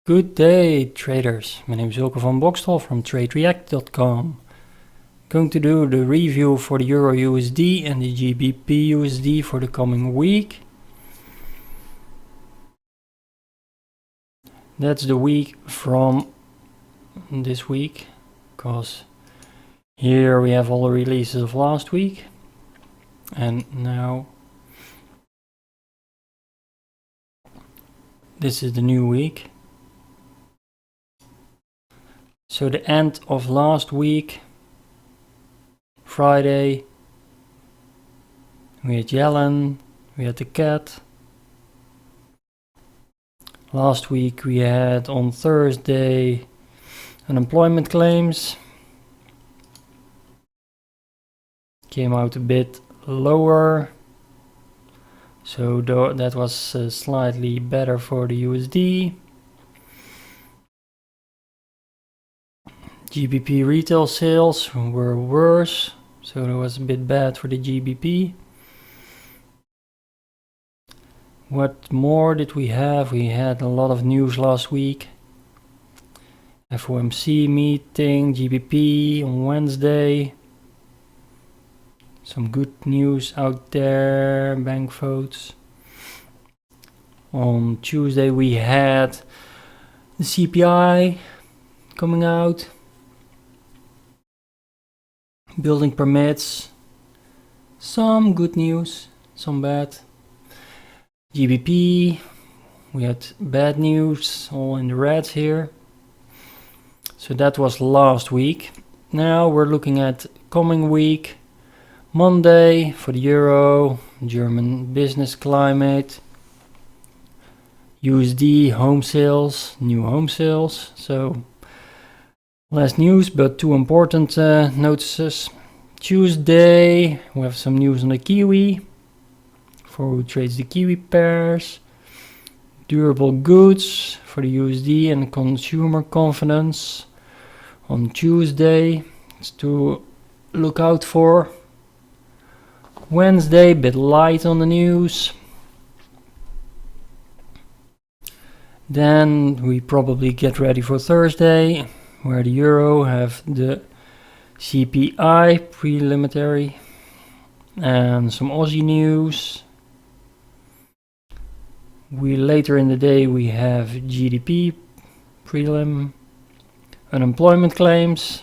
Good day, traders. My name is Wilke van Bokstel from TradeReact.com. Going to do the review for the Euro USD and the GBP USD for the coming week. That's the week from this week, because here we have all the releases of last week. And now this is the new week. So the end of last week, Friday, we had Yellen, we had the cat. Last week we had on Thursday unemployment claims. Came out a bit lower. So that was slightly better for the USD. GBP retail sales were worse, so it was a bit bad for the GBP. What more did we have? We had a lot of news last week. FOMC meeting, GBP on Wednesday. Some good news out there, bank votes. On Tuesday we had the CPI coming out. Building permits, some good news, some bad. GBP, we had bad news, all in the reds here. So that was last week. Now we're looking at coming week. Monday for the Euro, German business climate. USD home sales, new home sales. So less news, but two important notices. Tuesday, we have some news on the Kiwi, for who trades the Kiwi pairs. Durable goods for the USD and consumer confidence. On Tuesday, it's to look out for. Wednesday, bit light on the news. Then we probably get ready for Thursday, where the Euro have the CPI preliminary and some Aussie news. Later in the day we have GDP prelim, unemployment claims.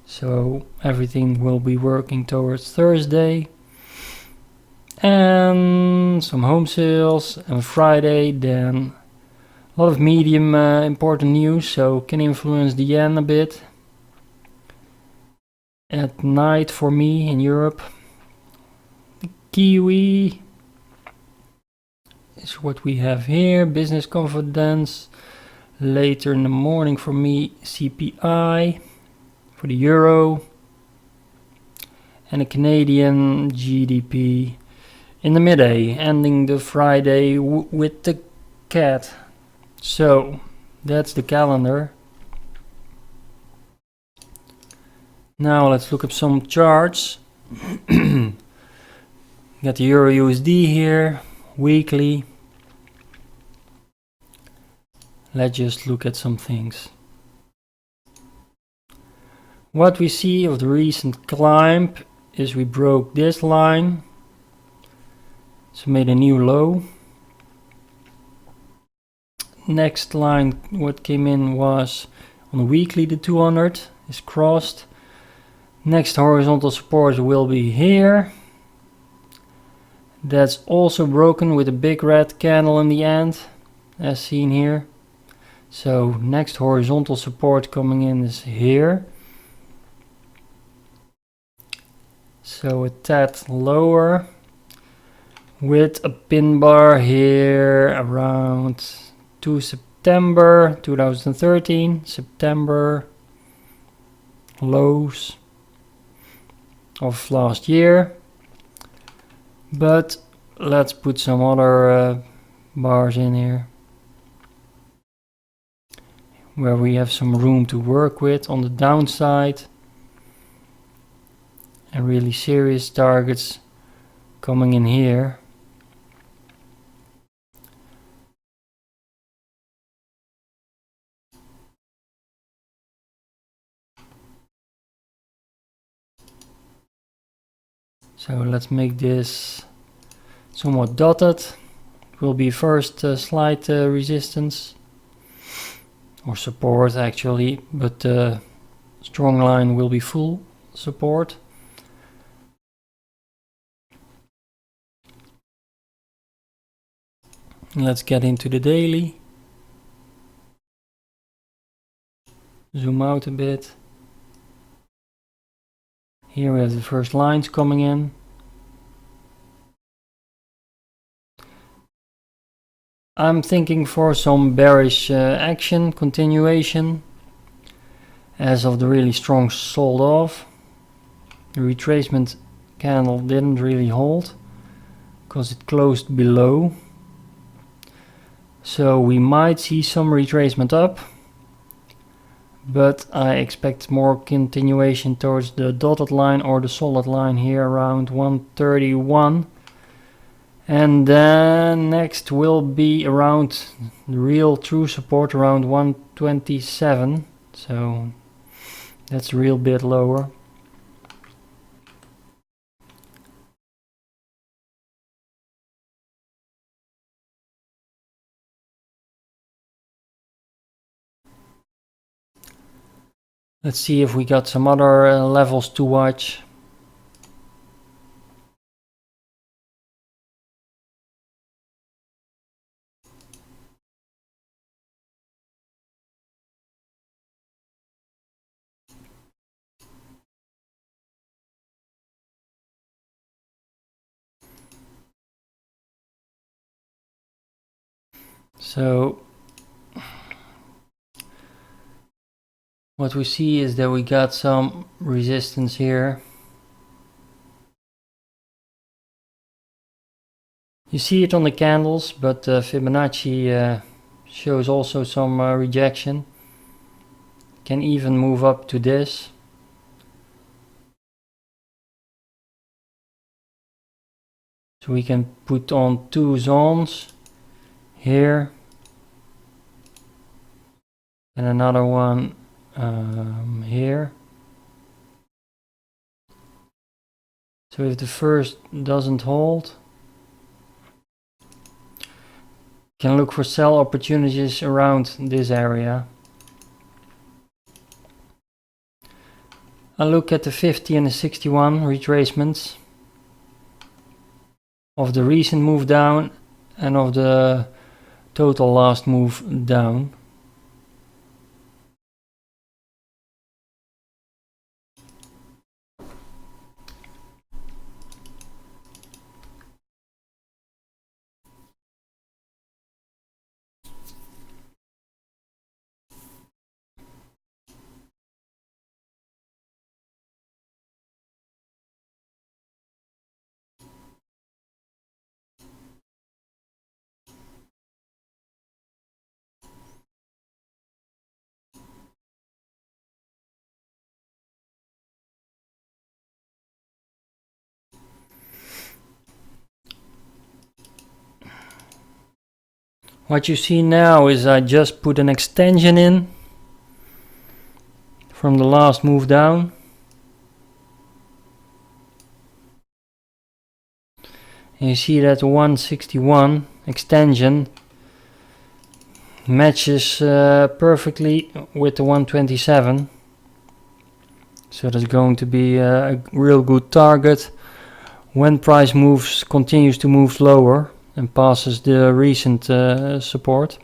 So everything will be working towards Thursday. And some home sales, and Friday then a lot of medium important news, so can influence the yen a bit. At night for me in Europe, the Kiwi is what we have here, business confidence. Later in the morning for me, CPI for the Euro, and a Canadian GDP in the midday, ending the Friday with the cat. So that's the calendar. Now let's look up some charts. Got the Euro USD here, weekly. Let's just look at some things. What we see of the recent climb is we broke this line, so made a new low. Next line what came in was on the weekly, the 200 is crossed. Next horizontal support will be here. That's also broken with a big red candle in the end, as seen here. So next horizontal support coming in is here. So a tad lower, with a pin bar here around 2 September 2013, September lows of last year. But let's put some other bars in here, where we have some room to work with on the downside, and really serious targets coming in here. So let's make this somewhat dotted. It will be first slight resistance or support actually, but the strong line will be full support. Let's get into the daily. Zoom out a bit. Here we have the first lines coming in. I'm thinking for some bearish action continuation as of the really strong sold off. The retracement candle didn't really hold because it closed below. So we might see some retracement up, but I expect more continuation towards the dotted line or the solid line here around 131. And then next will be around the real true support around 127. So that's a real bit lower. Let's see if we got some other levels to watch. So what we see is that we got some resistance here. You see it on the candles, but Fibonacci shows also some rejection. Can even move up to this. So we can put on two zones here and another one here. So if the first doesn't hold, can look for sell opportunities around this area. I look at the 50 and the 61 retracements of the recent move down and of the total last move down. What you see now is I just put an extension in from the last move down. And you see that the 161 extension matches perfectly with the 127. So that's going to be a real good target when price continues to move lower and passes the recent support.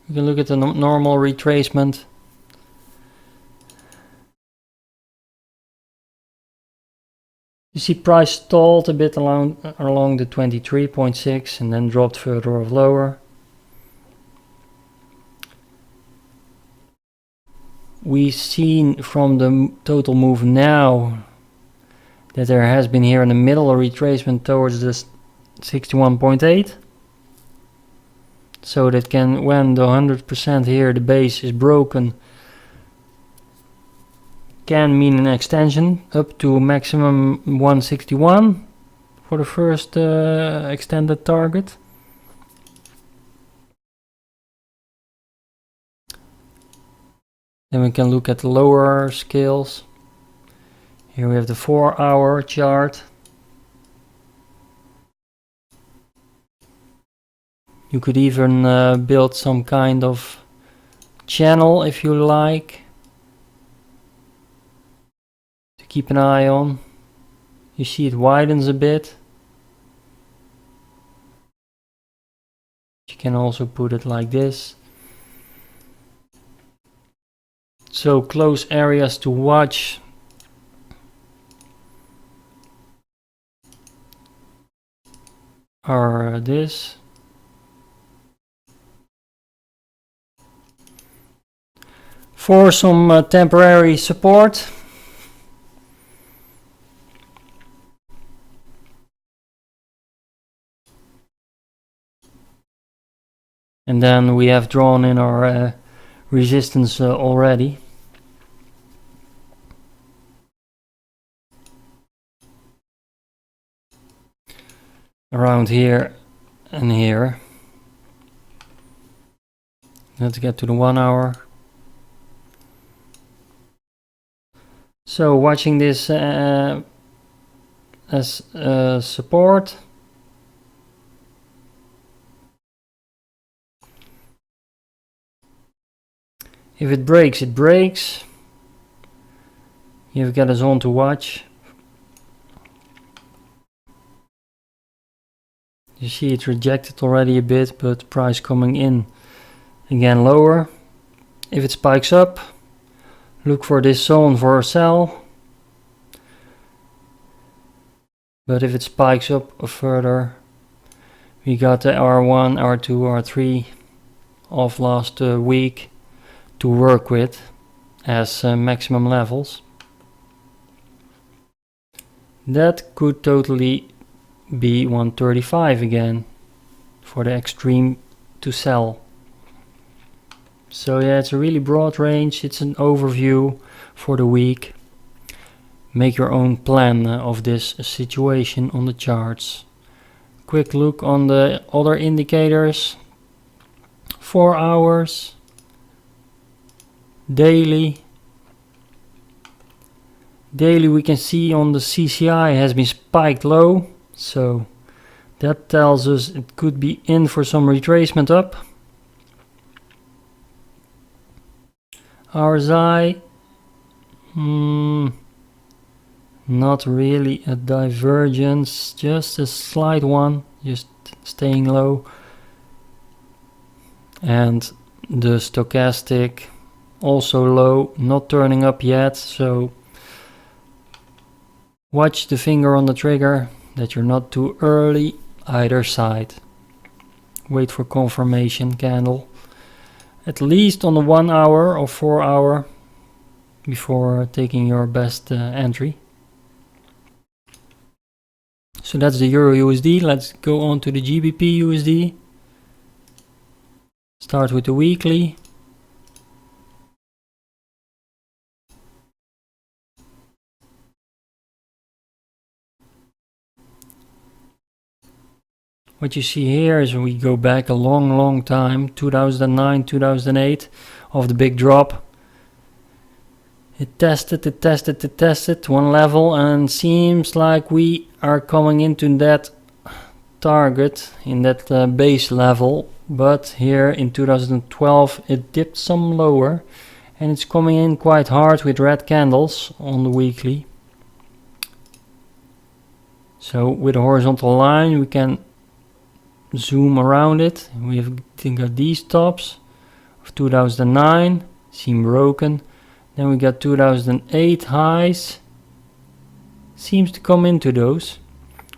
You can look at the normal retracement. You see price stalled a bit along the 23.6 and then dropped further lower. We've seen from the total move now that there has been here in the middle a retracement towards this 61.8. So that can, when the 100% here, the base is broken, can mean an extension up to maximum 161 for the first extended target. Then we can look at the lower scales. Here we have the 4-hour chart. You could even build some kind of channel if you like to keep an eye on. You see it widens a bit. You can also put it like this. So close areas to watch are this. For some temporary support. And then we have drawn in our resistance already. Around here and here. Let's get to the 1 hour. So watching this as support. If it breaks, it breaks. You've got a zone to watch. You see it's rejected already a bit, but price coming in again lower. If it spikes up, look for this zone for a sell. But if it spikes up further, we got the R1, R2, R3 of last week to work with as maximum levels. That could totally be 135 again for the extreme to sell. So yeah, it's a really broad range. It's an overview for the week. Make your own plan of this situation on the charts. Quick look on the other indicators. 4 hours. Daily. Daily we can see on the CCI has been spiked low. So that tells us it could be in for some retracement up. RSI. Not really a divergence, just a slight one, just staying low. And the stochastic also low, not turning up yet, so watch the finger on the trigger that you're not too early either side. Wait for confirmation candle, at least on the 1 hour or 4 hour before taking your best entry. So that's the Euro USD. Let's go on to the GBP USD. Start with the weekly. What you see here is we go back a long time, 2009, 2008, of the big drop. It tested one level, and seems like we are coming into that target, in that base level. But here in 2012 it dipped some lower, and it's coming in quite hard with red candles on the weekly. So with a horizontal line we can zoom around it. We have got these tops of 2009, seem broken. Then we got 2008 highs, seems to come into those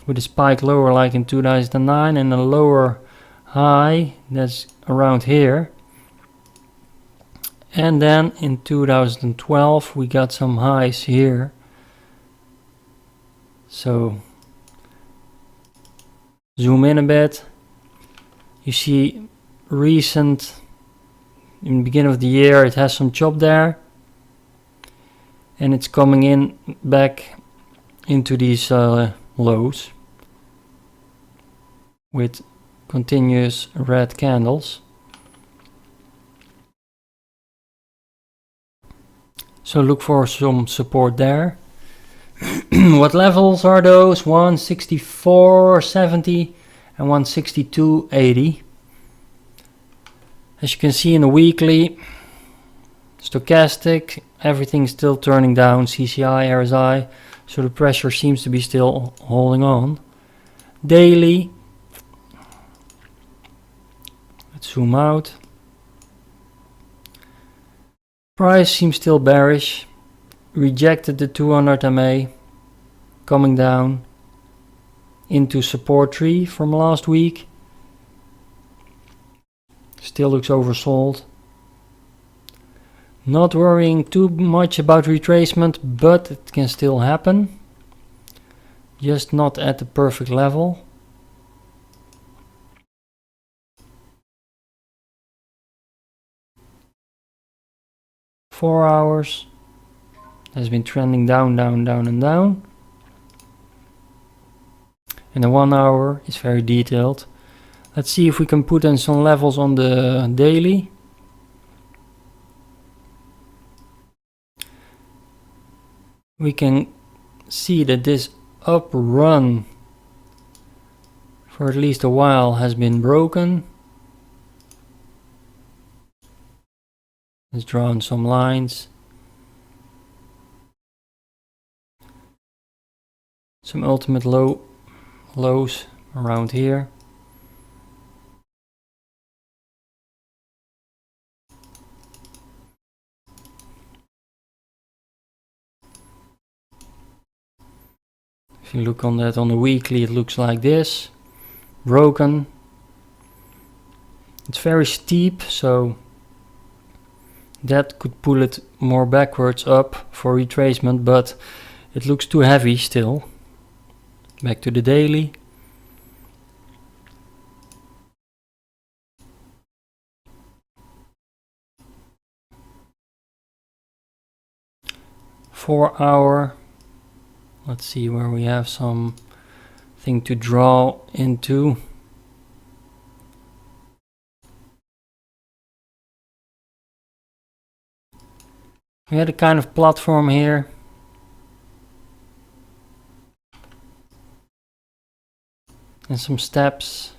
with a spike lower like in 2009 and a lower high that's around here. And then in 2012 we got some highs here. So zoom in a bit. You see recent, in the beginning of the year it has some chop there, and it's coming in back into these lows with continuous red candles. So look for some support there. What levels are those? 164.70 and 162.80. As you can see in the weekly, stochastic, everything's still turning down, CCI, RSI, so the pressure seems to be still holding on. Daily, let's zoom out. Price seems still bearish, rejected the 200 MA, coming down into support tree from last week. Still looks oversold. Not worrying too much about retracement, but it can still happen. Just not at the perfect level. Four hours has been trending down, down, down, and down. And the 1 hour is very detailed. Let's see if we can put in some levels on the daily. We can see that this up run for at least a while has been broken. Let's draw in some lines. Some ultimate lows around here. If you look on that on the weekly, it looks like this. Broken. It's very steep, so that could pull it more backwards up for retracement, but it looks too heavy still. Back to the daily. Four-hour. Let's see where we have something to draw into. We had a kind of platform here. And some steps.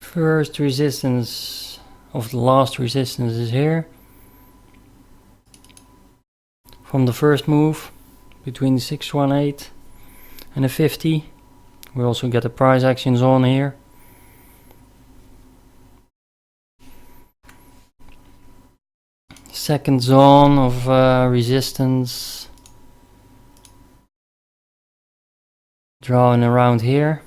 First resistance of the last resistance is here. From the first move between the 618 and the 50. We also get the price actions on here. Second zone of resistance. Drawing around here.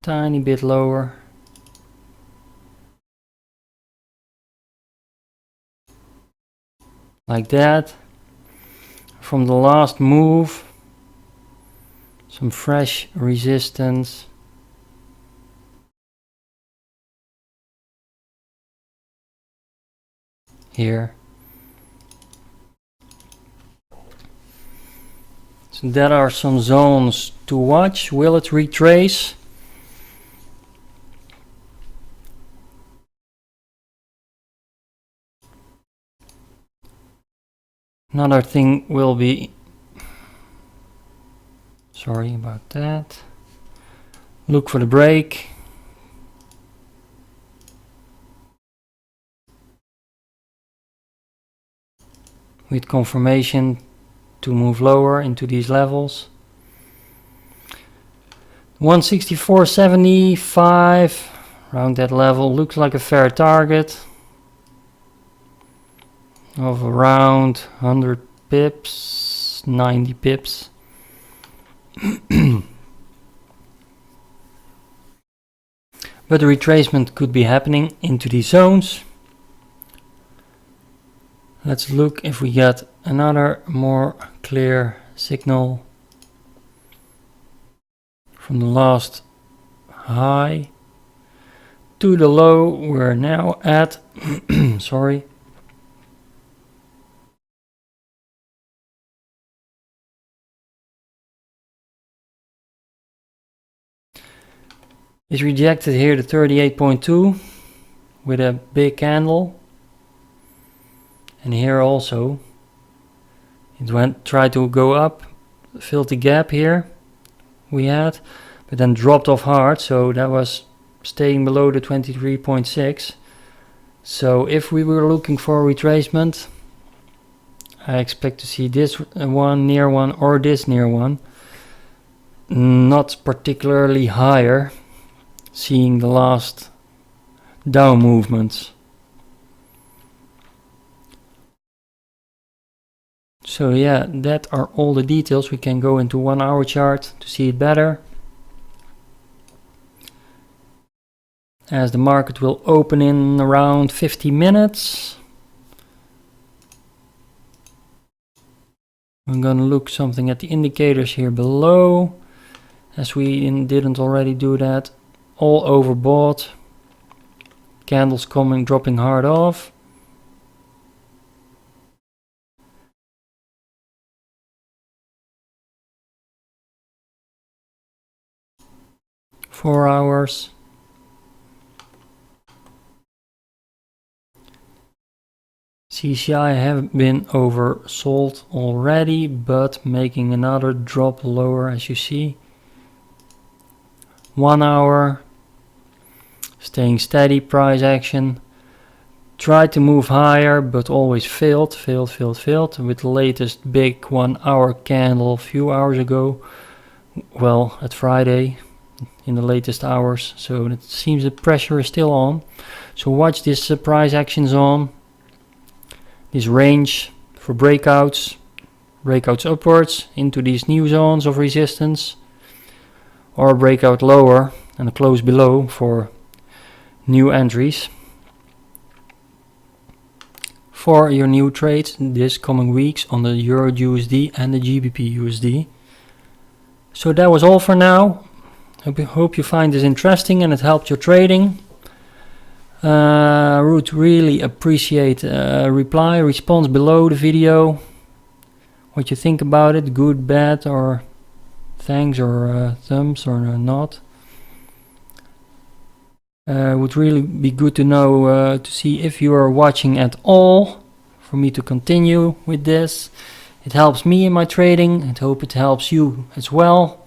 Tiny bit lower. Like that. From the last move, some fresh resistance. Here. So that are some zones to watch. Will it retrace? Another thing will be, sorry about that. Look for the break. With confirmation to move lower into these levels. 164.75, around that level, looks like a fair target of around 100 pips, 90 pips. But the retracement could be happening into these zones. Let's look if we get another more clear signal from the last high to the low we're now at. Sorry. It's rejected here the 38.2 with a big candle. And here also it tried to go up, filled the gap here we had, but then dropped off hard, so that was staying below the 23.6. So if we were looking for a retracement, I expect to see this one, near one, or this near one, not particularly higher, seeing the last down movements. So yeah, that are all the details. We can go into 1 hour chart to see it better, as the market will open in around 50 minutes. I'm gonna look something at the indicators here below, as we didn't already do that. All overbought, candles coming, dropping hard off. Four hours. CCI have been oversold already, but making another drop lower, as you see. 1 hour, staying steady, price action. Tried to move higher, but always failed. With the latest big 1 hour candle a few hours ago. Well, at Friday, in the latest hours. So it seems the pressure is still on. So watch this price action zone. This range for breakouts upwards into these new zones of resistance, or breakout lower and a close below for new entries for your new trades this coming weeks on the EUR USD and the GBP USD. So that was all for now. Hope you find this interesting and it helped your trading. Would really appreciate a response below the video. What you think about it, good, bad, or thanks, or thumbs, or not. Would really be good to know, to see if you are watching at all, for me to continue with this. It helps me in my trading, and hope it helps you as well.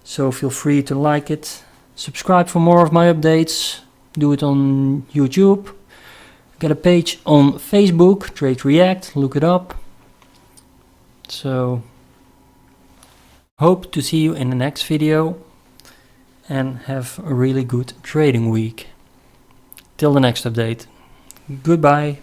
So feel free to like it, subscribe for more of my updates. Do it on YouTube. Got a page on Facebook, Trade React, look it up. So hope to see you in the next video and have a really good trading week. Till the next update. Goodbye.